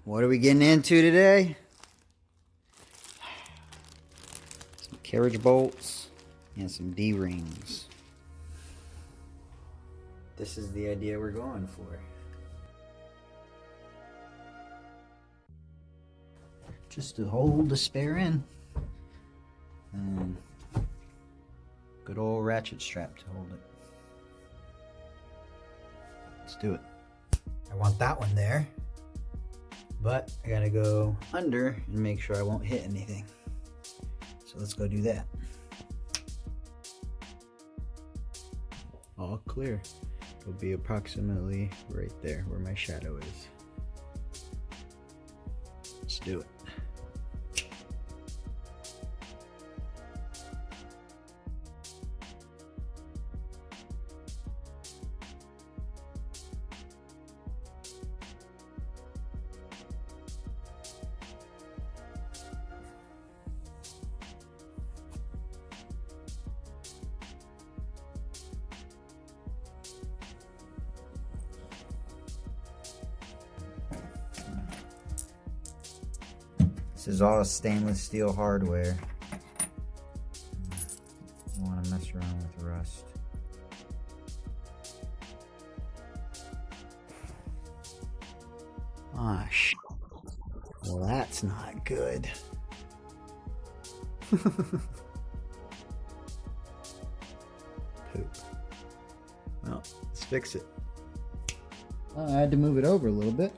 What are we getting into today? Some carriage bolts and some D-rings. This is the idea we're going for. Just to hold the spare in. And good old ratchet strap to hold it. Let's do it. I want that one there, but I gotta go under and make sure I won't hit anything. So let's go do that. All clear. It'll be approximately right there where my shadow is. Let's do it. This is all stainless steel hardware. Don't want to mess around with rust. Ah, shit. Well, that's not good. Poop. Well, let's fix it. Well, I had to move it over a little bit.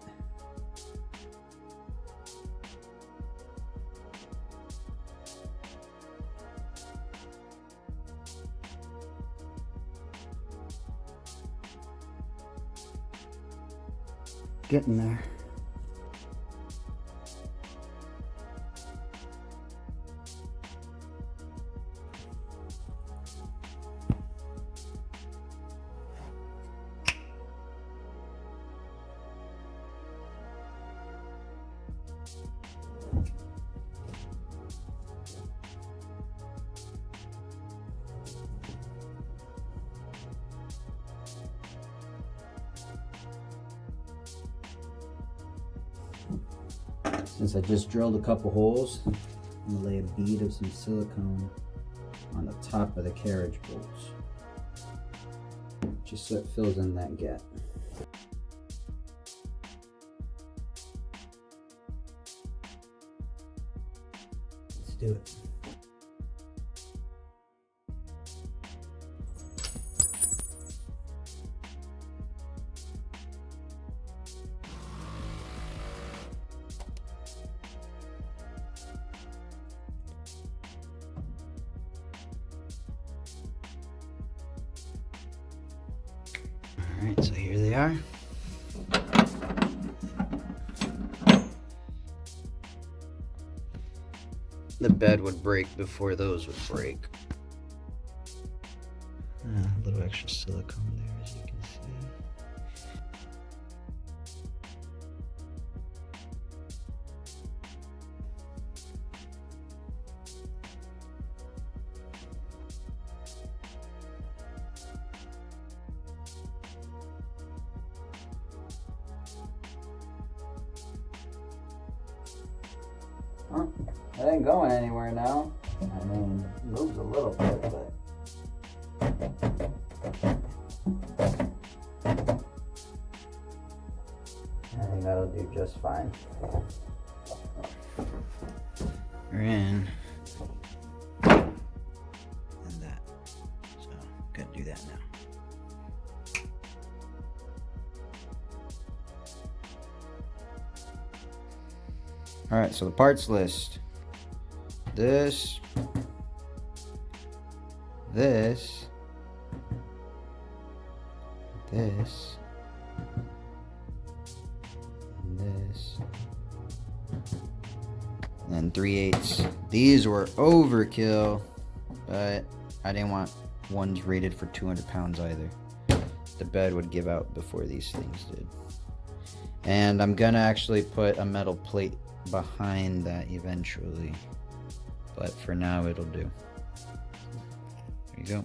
Getting there. Since I just drilled a couple holes, I'm gonna lay a bead of some silicone on the top of the carriage bolts, just so it fills in that gap. Let's do it. Alright, so here they are. The bed would break before those would break. A little extra silicone there, as you can see. Huh? That ain't going anywhere now. I mean, it moves a little bit, but... I think that'll do just fine. We're in. And that. So, gotta do that now. Alright, so the parts list. This, this, and this, and 3/8. These were overkill, but I didn't want ones rated for 200 pounds either. The bed would give out before these things did. And I'm gonna actually put a metal plate behind that eventually, but for now it'll do. There you go.